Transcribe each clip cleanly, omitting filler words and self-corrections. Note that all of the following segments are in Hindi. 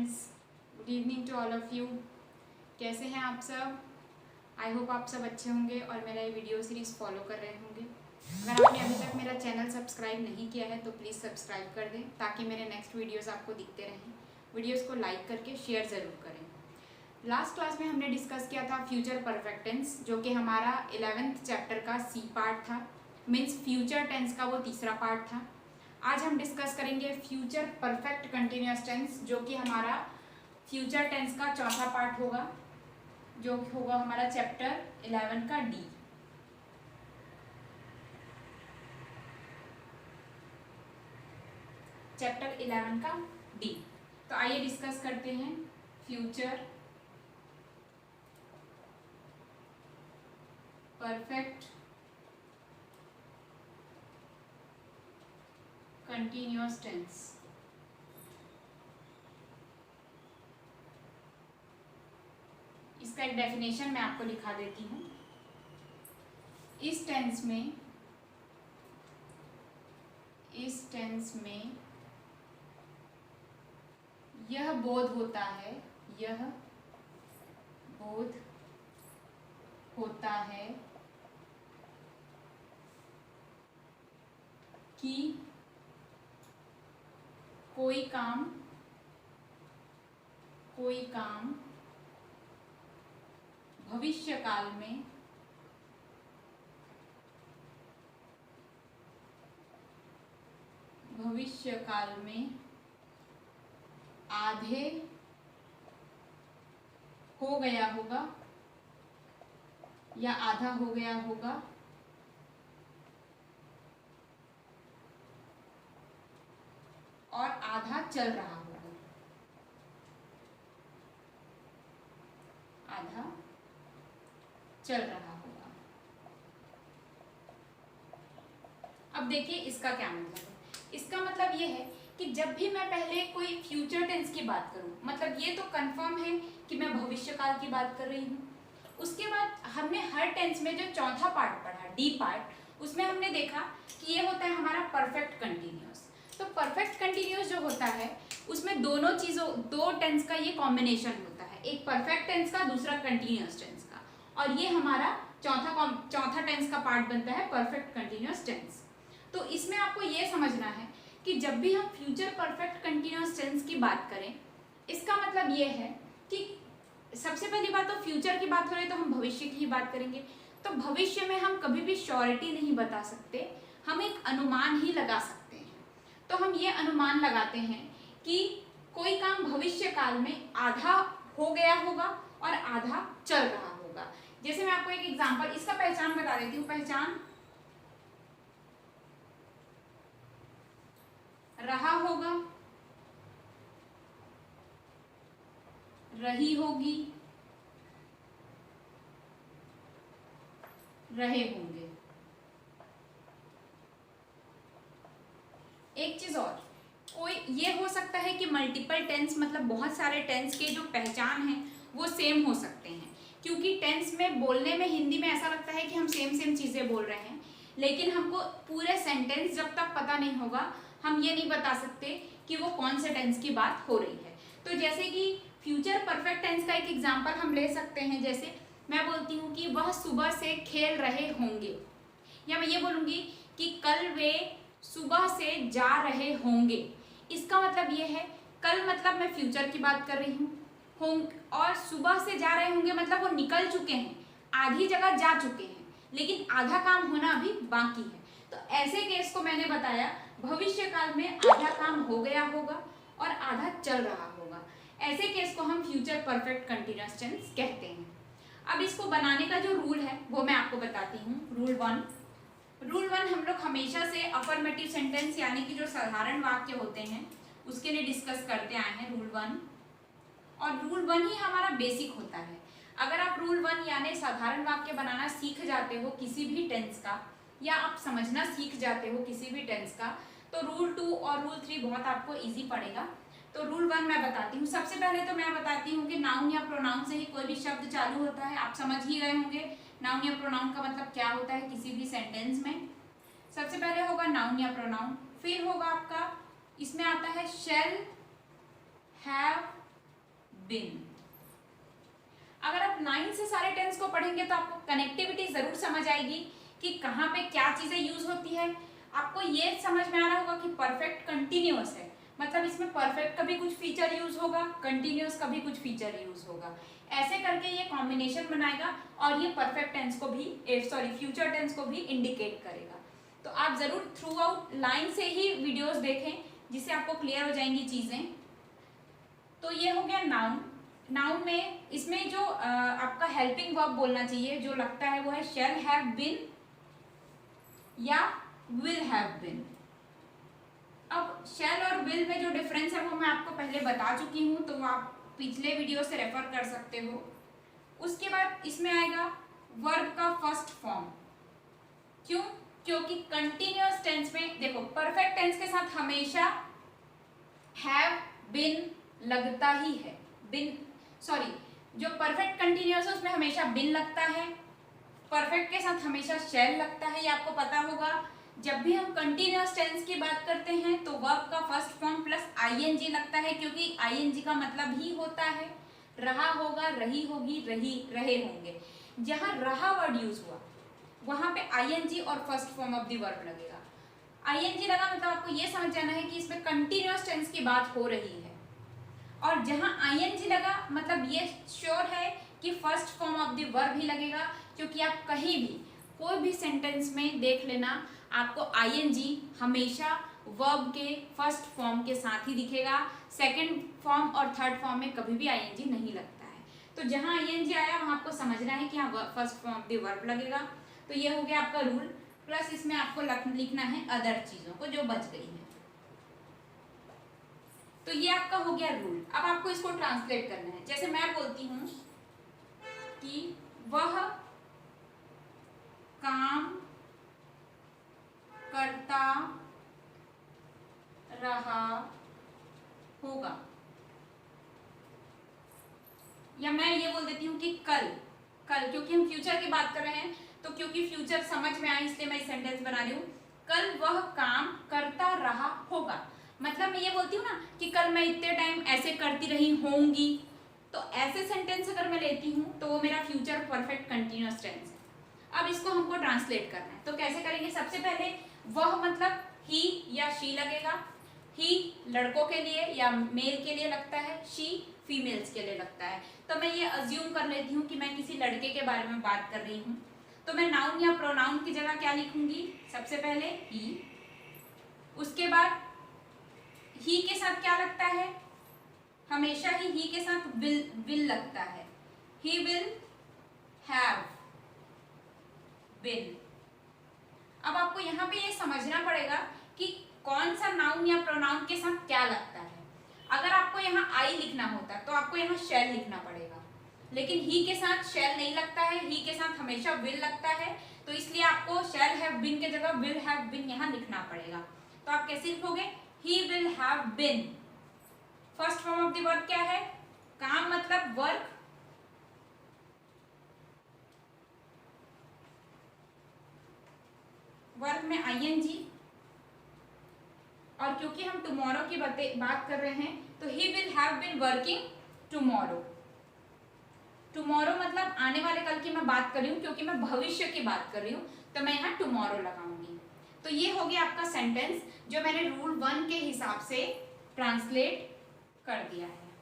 Friends, good evening to all of you. कैसे हैं आप सब? आई होप आप सब अच्छे होंगे और मेरा ये वीडियो सीरीज़ फॉलो कर रहे होंगे। अगर आपने अभी तक मेरा चैनल सब्सक्राइब नहीं किया है तो प्लीज़ सब्सक्राइब कर दें ताकि मेरे नेक्स्ट वीडियोस आपको दिखते रहें। वीडियोस को लाइक करके शेयर ज़रूर करें। लास्ट क्लास में हमने डिस्कस किया था फ्यूचर परफेक्ट टेंस, जो कि हमारा 11th चैप्टर का सी पार्ट था, मीन्स फ्यूचर टेंस का वो तीसरा पार्ट था। आज हम डिस्कस करेंगे फ्यूचर परफेक्ट कंटिन्यूअस टेंस, जो कि हमारा फ्यूचर टेंस का चौथा पार्ट होगा, जो होगा हमारा चैप्टर 11 का डी। चैप्टर 11 का डी। तो आइए डिस्कस करते हैं फ्यूचर परफेक्ट कंटिन्यूअस टेंस। इसका एक डेफिनेशन मैं आपको लिखा देती हूँ। इस टेंस में यह बोध होता है कि कोई काम भविष्य काल में आधे हो गया होगा या आधा हो गया होगा, और आधा चल रहा होगा। अब देखिए इसका क्या मतलब है। इसका मतलब ये है कि जब भी मैं पहले कोई फ्यूचर टेंस की बात करूं, मतलब ये तो कंफर्म है कि मैं भविष्य काल की बात कर रही हूँ। उसके बाद हमने हर टेंस में जो चौथा पार्ट पढ़ा, डी पार्ट, उसमें हमने देखा कि ये होता है हमारा परफेक्ट कंटिन्यूअस। तो परफेक्ट कंटिन्यूअस जो होता है उसमें दो टेंस का ये कॉम्बिनेशन होता है, एक परफेक्ट टेंस का, दूसरा कंटिन्यूअस टेंस का, और ये हमारा चौथा टेंस का पार्ट बनता है परफेक्ट कंटिन्यूअस टेंस। तो इसमें आपको ये समझना है कि जब भी हम फ्यूचर परफेक्ट कंटिन्यूअस टेंस की बात करें, इसका मतलब ये है कि सबसे पहली बात तो फ्यूचर की बात हो रही है तो हम भविष्य की ही बात करेंगे। तो भविष्य में हम कभी भी श्योरिटी नहीं बता सकते, हम एक अनुमान ही लगा सकते हैं। तो हम ये अनुमान लगाते हैं कि कोई काम भविष्य काल में आधा हो गया होगा और आधा चल रहा होगा। जैसे मैं आपको एक एग्जाम्पल, इसका पहचान बता देती हूँ। पहचान रहा होगा, रही होगी, रहे होंगे। एक चीज और, कोई ये हो सकता है कि मल्टीपल टेंस, मतलब बहुत सारे टेंस के जो पहचान है वो सेम हो सकते हैं, क्योंकि टेंस में बोलने में हिंदी में ऐसा लगता है कि हम सेम चीजें बोल रहे हैं, लेकिन हमको पूरे सेंटेंस जब तक पता नहीं होगा हम ये नहीं बता सकते कि वो कौन से टेंस की बात हो रही है। तो जैसे कि फ्यूचर परफेक्ट टेंस का एक एग्जांपल हम ले सकते हैं। जैसे मैं बोलती हूँ कि वह सुबह से खेल रहे होंगे, या मैं ये बोलूँगी कि कल वे सुबह से जा रहे होंगे। इसका मतलब ये है, कल मतलब मैं फ्यूचर की बात कर रही हूँ, और सुबह से जा रहे होंगे मतलब वो निकल चुके हैं, आधी जगह जा चुके हैं, लेकिन आधा काम होना अभी बाकी है। तो ऐसे केस को मैंने बताया भविष्य काल में आधा काम हो गया होगा और आधा चल रहा होगा। ऐसे केस को हम फ्यूचर परफेक्ट कंटिन्यूअस टेंस कहते हैं। अब इसको बनाने का जो रूल है वो मैं आपको बताती हूँ। रूल वन हम लोग हमेशा से अफर्मेटिव सेंटेंस यानी कि जो साधारण वाक्य होते हैं उसके लिए डिस्कस करते आए हैं, रूल वन। और रूल वन ही हमारा बेसिक होता है। अगर आप रूल वन यानी साधारण वाक्य बनाना सीख जाते हो किसी भी टेंस का, या आप समझना सीख जाते हो किसी भी टेंस का, तो रूल 2 और रूल 3 बहुत आपको इजी पड़ेगा। तो रूल 1 मैं बताती हूँ। सबसे पहले तो मैं बताती हूँ कि नाउन या प्रोनाउन से ही कोई भी शब्द चालू होता है। आप समझ ही गए होंगे नाउन या प्रोनाउन का मतलब क्या होता है किसी भी सेंटेंस में। सबसे पहले होगा नाउन या प्रोनाउन, फिर होगा आपका, इसमें आता है शैल, हैव, बिन। अगर आप 9 से सारे टेंस को पढ़ेंगे तो आपको कनेक्टिविटी जरूर समझ आएगी कि कहाँ पे क्या चीजें यूज होती है। आपको ये समझ में आ रहा होगा कि परफेक्ट कंटिन्यूअस है, मतलब इसमें परफेक्ट का भी कुछ फीचर यूज होगा, कंटिन्यूअस का भी कुछ फीचर यूज होगा। ऐसे करके ये कॉम्बिनेशन बनाएगा और ये परफेक्ट टेंस को भी फ्यूचर टेंस को भी इंडिकेट करेगा। तो आप जरूर थ्रू आउट लाइन से ही वीडियोस देखें जिससे आपको क्लियर हो जाएंगी चीजें। तो ये हो गया नाउन। नाउन में इसमें जो आपका हेल्पिंग वर्ब बोलना चाहिए जो लगता है वो है शैल हैव बीन या विल हैव बीन। अब शैल और विल में जो डिफरेंस है वो मैं आपको पहले बता चुकी हूँ, तो आप पिछले वीडियो से रेफर कर सकते हो। उसके बाद इसमें आएगा वर्ब का फर्स्ट फॉर्म। क्यों? क्योंकि कंटिन्यूअस टेंस में देखो परफेक्ट टेंस के साथ हमेशा हैव बीन लगता ही है। जो परफेक्ट कंटिन्यूअस है उसमें हमेशा बिन लगता है, परफेक्ट के साथ हमेशा शैल लगता है। ये आपको पता होगा। जब भी हम कंटिन्यूअस टेंस की बात करते हैं तो वर्ब का फर्स्ट फॉर्म प्लस आईएनजी लगता है, क्योंकि आईएनजी का मतलब ही होता है रहा होगा, रही होगी, रहे होंगे। जहां रहा वर्ड यूज हुआ वहां पे आईएनजी और first form of the verb लगेगा। आईएनजी लगा मतलब आपको ये समझ जाना है कि इसमें कंटिन्यूअस टेंस की बात हो रही है, और जहां आईएनजी लगा मतलब ये श्योर है कि first form of the verb ही लगेगा। क्योंकि आप कहीं भी कोई भी सेंटेंस में देख लेना आपको आईएनजी हमेशा वर्ब के फर्स्ट फॉर्म के साथ ही दिखेगा, सेकंड फॉर्म और थर्ड फॉर्म में कभी भी आईएनजी नहीं लगता है। तो जहां आईएनजी आया वहां आपको समझना है कि हाँ first form of the verb लगेगा। तो ये हो गया आपका रूल, प्लस इसमें आपको लिखना है अदर चीजों को जो बच गई है। तो ये आपका हो गया रूल। अब आपको इसको ट्रांसलेट करना है। जैसे मैं बोलती हूं कि वह काम करता रहा होगा, या मैं ये बोल देती हूँ कि कल क्योंकि हम फ्यूचर की बात कर रहे हैं तो क्योंकि फ्यूचर समझ में आए इसलिए मैं इस सेंटेंस बना रही हूँ। कल वह काम करता रहा होगा, मतलब मैं ये बोलती हूँ ना कि कल मैं इतने टाइम ऐसे करती रही होंगी, तो ऐसे सेंटेंस अगर मैं लेती हूँ तो वो मेरा फ्यूचर परफेक्ट कंटिन्यूअस टेंस है। अब इसको हमको ट्रांसलेट करना है, तो कैसे करेंगे? सबसे पहले वह मतलब ही या शी लगेगा। ही लड़कों के लिए या मेल के लिए लगता है, शी फीमेल्स के लिए लगता है। तो मैं ये अज्यूम कर लेती हूँ कि मैं किसी लड़के के बारे में बात कर रही हूँ, तो मैं नाउन या प्रोनाउन की जगह क्या लिखूंगी? सबसे पहले ही, उसके बाद ही के साथ क्या लगता है? हमेशा ही के साथ विल लगता है। He will have been. अब आपको यहाँ पे ये समझना पड़ेगा कि कौन सा नाउन या प्रोनाउन के साथ क्या लगता है। अगर आपको यहाँ आई लिखना होता तो आपको यहाँ शैल लिखना पड़ेगा, लेकिन ही के साथ शैल नहीं लगता है, ही के साथ हमेशा विल लगता है, तो इसलिए आपको शैल हैव बीन के जगह विल हैव बीन यहाँ लिखना पड़ेगा। तो आप कैसे लिखोगे? He will have been. First form of the verb क्या है? काम मतलब वर्क, वर्ब में आईएनजी, और क्योंकि हम टुमारो की बात कर रहे हैं तो he will have been working tomorrow. Tomorrow मतलब आने वाले कल की मैं बात कर रही हूँ, क्योंकि मैं भविष्य की बात कर रही हूँ तो मैं यहाँ टुमारो लगाऊंगी। तो ये हो गया आपका सेंटेंस जो मैंने रूल 1 के हिसाब से ट्रांसलेट कर दिया है।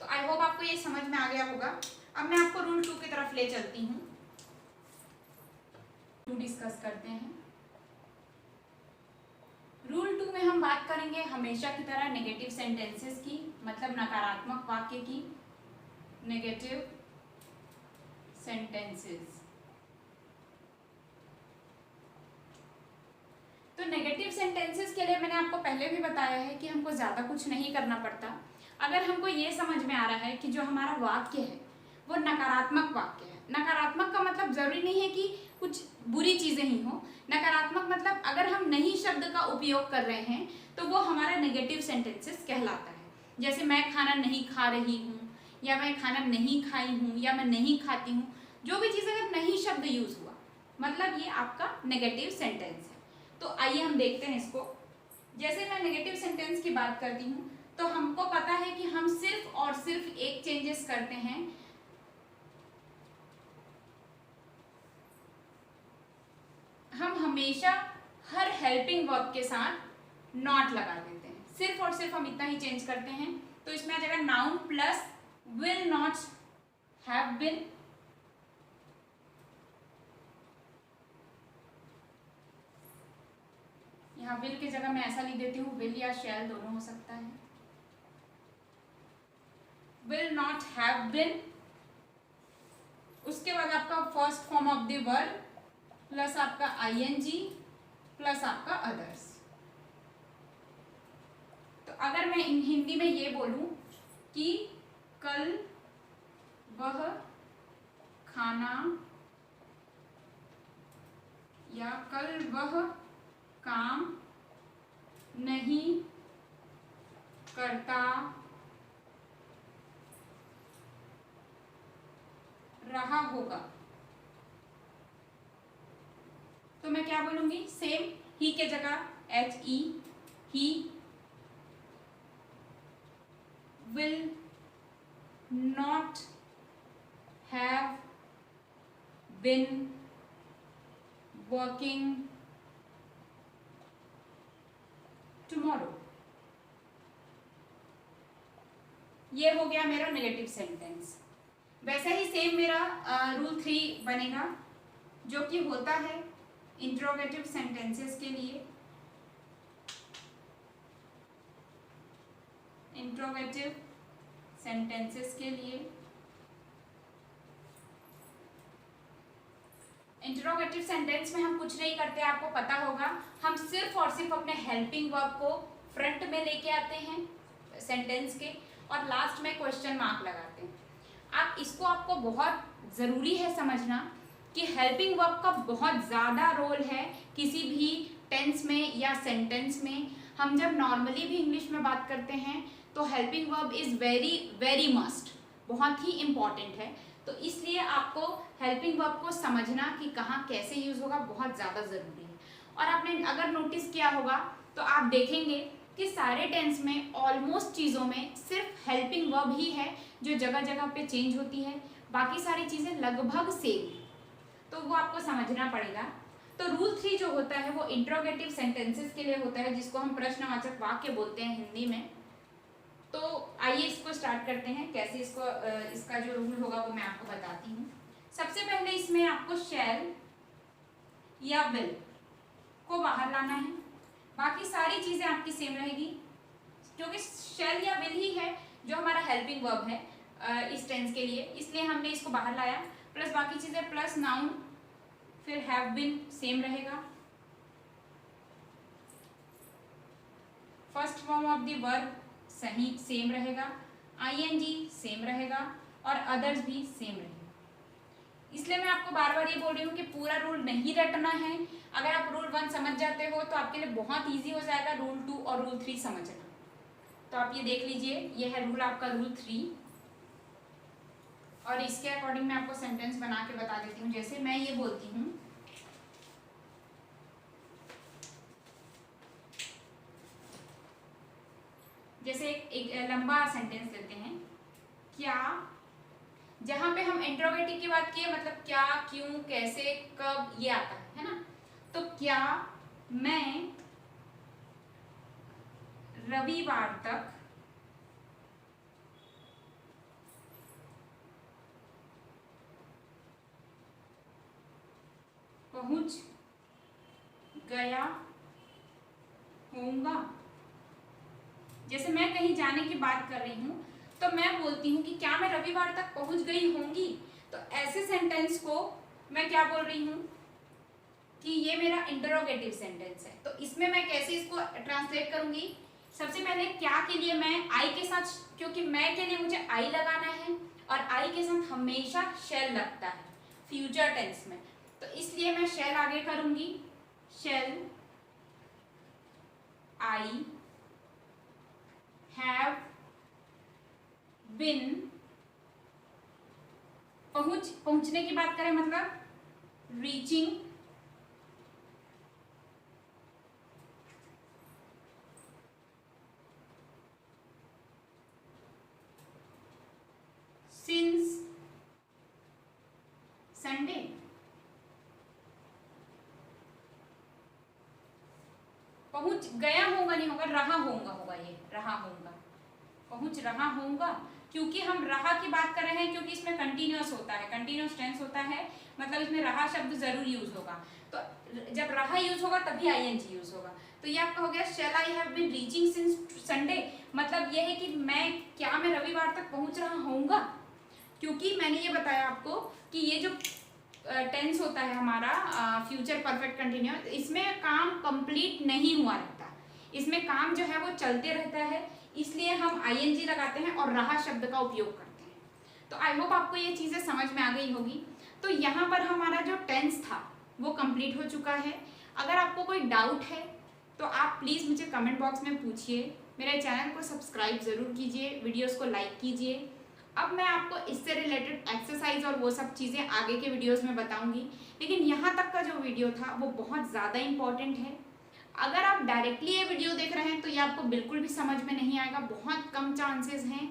तो आई होप आपको ये समझ में आ गया होगा। अब मैं आपको रूल 2 की तरफ ले चलती हूँ, डिस्कस करते हैं। रूल 2 में हम बात करेंगे हमेशा की तरह नेगेटिव सेंटेंसेस की, मतलब नकारात्मक वाक्य की, नेगेटिव सेंटेंसेस। तो नेगेटिव सेंटेंसेस के लिए मैंने आपको पहले भी बताया है कि हमको ज़्यादा कुछ नहीं करना पड़ता। अगर हमको ये समझ में आ रहा है कि जो हमारा वाक्य है वो नकारात्मक वाक्य है, नकारात्मक का मतलब जरूरी नहीं है कि कुछ बुरी चीज़ें ही हो। नकारात्मक मतलब अगर हम नहीं शब्द का उपयोग कर रहे हैं तो वो हमारा नेगेटिव सेंटेंसेस कहलाता है। जैसे मैं खाना नहीं खा रही हूँ, या मैं खाना नहीं खाई हूँ, या मैं नहीं खाती हूँ, जो भी चीज़ अगर नहीं शब्द यूज हुआ मतलब ये आपका नेगेटिव सेंटेंस है। तो आइए हम देखते हैं इसको। जैसे मैं नेगेटिव सेंटेंस की बात करती हूँ तो हमको पता है कि हम सिर्फ और सिर्फ एक चेंज करते हैं, हम हमेशा हर हेल्पिंग वर्ब के साथ नॉट लगा देते हैं, सिर्फ और सिर्फ हम इतना ही चेंज करते हैं। तो इसमें आ जाएगा noun plus will not have been, यहाँ विल की जगह मैं ऐसा लिख देती हूँ, विल या शैल दोनों हो सकता है। विल नॉट हैव बीन, उसके बाद आपका first form of the verb plus आपका आईएनजी प्लस आपका अदर्स। तो अगर मैं हिंदी में ये बोलूं कि कल वह खाना या कल वह काम नहीं करता रहा होगा, तो मैं क्या बोलूंगी, सेम ही के जगह HE, he will not have been working tomorrow. ये हो गया मेरा नेगेटिव सेंटेंस। वैसे ही सेम मेरा रूल 3 बनेगा, जो कि होता है इंट्रोगेटिव सेंटेंसेस के लिए। इंट्रोगेटिव सेंटेंसेस के लिए इंट्रोगेटिव सेंटेंस में हम कुछ नहीं करते, आपको पता होगा, हम सिर्फ और सिर्फ अपने हेल्पिंग वर्ब को फ्रंट में लेके आते हैं सेंटेंस के, और लास्ट में क्वेश्चन मार्क लगाते हैं। आप इसको, आपको बहुत ज़रूरी है समझना कि हेल्पिंग वर्ब का बहुत ज़्यादा रोल है किसी भी टेंस में या सेंटेंस में। हम जब नॉर्मली भी इंग्लिश में बात करते हैं तो helping verb is very very must, बहुत ही इम्पॉर्टेंट है। तो इसलिए आपको हेल्पिंग वर्ब को समझना कि कहाँ कैसे यूज़ होगा बहुत ज़्यादा ज़रूरी है। और आपने अगर नोटिस किया होगा तो आप देखेंगे कि सारे टेंस में ऑलमोस्ट चीज़ों में सिर्फ हेल्पिंग वर्ब ही है जो जगह जगह पे चेंज होती है, बाकी सारी चीज़ें लगभग सेम, तो वो आपको समझना पड़ेगा। तो रूल 3 जो होता है वो इंट्रोगेटिव सेंटेंसेस के लिए होता है, जिसको हम प्रश्नवाचक वाक्य बोलते हैं हिंदी में। तो आइए इसको स्टार्ट करते हैं, कैसे इसको इसका जो रूल होगा वो मैं आपको बताती हूँ। सबसे पहले इसमें आपको शैल या विल को बाहर लाना है, बाकी सारी चीज़ें आपकी सेम रहेगी, क्योंकि शैल या विल ही है जो हमारा हेल्पिंग वर्ब है इस टेंस के लिए, इसलिए हमने इसको बाहर लाया। प्लस बाकी चीज़ें प्लस नाउन, फिर हैव बीन सेम रहेगा, first form of the verb सही सेम रहेगा, आईएनजी सेम रहेगा और अदर्स भी सेम रहेगा। इसलिए मैं आपको बार बार ये बोल रही हूँ कि पूरा रूल नहीं रटना है। अगर आप रूल 1 समझ जाते हो तो आपके लिए बहुत इजी हो जाएगा रूल 2 और रूल 3 समझना। तो आप ये देख लीजिए, ये है रूल आपका रूल 3, और इसके अकॉर्डिंग मैं आपको सेंटेंस बना के बता देती हूँ। जैसे मैं ये बोलती हूँ, जैसे एक लंबा सेंटेंस लेते हैं, क्या, जहाँ पे हम इंट्रोगेटिव की बात किए, मतलब क्या, क्यों, कैसे, कब, ये आता है ना। तो क्या मैं रविवार तक पहुंच गया होऊंगा। जैसे मैं कहीं जाने की बात कर रही हूँ तो मैं बोलती हूँ कि क्या मैं रविवार तक पहुंच गई होंगी। तो ऐसे सेंटेंस को मैं क्या बोल रही हूँ कि ये मेरा इंटरोगेटिव सेंटेंस है। तो इसमें मैं कैसे इसको ट्रांसलेट करूंगी, सबसे पहले क्या के लिए मैं आई के साथ, क्योंकि मैं के लिए मुझे आई लगाना है और आई के साथ हमेशा शैल लगता है फ्यूचर टेंस में, तो इसलिए मैं शैल आगे करूंगी, शैल आई हैव बिन, पहुंचने की बात करें मतलब रीचिंग, पहुंच गया होगा नहीं होगा, रहा होगा होगा, ये रहा होगा, पहुंच रहा होगा, क्योंकि हम रहा की बात कर रहे हैं, क्योंकि इसमें कंटिन्यूअस होता है, कंटिन्यूअस टेंस होता है, मतलब इसमें रहा शब्द जरूर यूज होगा। तो जब रहा यूज होगा तभी आईएनजी यूज होगा। तो ये आपका हो गया shall I have been reaching since Sunday, मतलब ये है कि मैं रविवार तक पहुंच रहा होऊंगा, क्योंकि मैंने ये बताया आपको कि ये जो टेंस होता है हमारा फ्यूचर परफेक्ट कंटिन्यूअस, इसमें काम कंप्लीट नहीं हुआ रहता, इसमें काम जो है वो चलते रहता है, इसलिए हम आईएनजी लगाते हैं और रहा शब्द का उपयोग करते हैं। तो आई होप आपको ये चीज़ें समझ में आ गई होगी। तो यहाँ पर हमारा जो टेंस था वो कंप्लीट हो चुका है। अगर आपको कोई डाउट है तो आप प्लीज़ मुझे कमेंट बॉक्स में पूछिए, मेरे चैनल को सब्सक्राइब ज़रूर कीजिए, वीडियोस को लाइक कीजिए। अब मैं आपको इससे रिलेटेड एक्सरसाइज और वो सब चीज़ें आगे के वीडियोस में बताऊंगी, लेकिन यहाँ तक का जो वीडियो था वो बहुत ज़्यादा इम्पॉर्टेंट है। अगर आप डायरेक्टली ये वीडियो देख रहे हैं तो ये आपको बिल्कुल भी समझ में नहीं आएगा, बहुत कम चांसेस हैं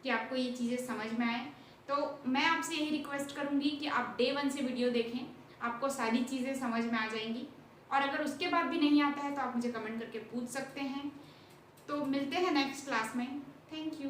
कि आपको ये चीज़ें समझ में आए। तो मैं आपसे यही रिक्वेस्ट करूँगी कि आप डे 1 से वीडियो देखें, आपको सारी चीज़ें समझ में आ जाएंगी। और अगर उसके बाद भी नहीं आता है तो आप मुझे कमेंट करके पूछ सकते हैं। तो मिलते हैं नेक्स्ट क्लास में। Thank you.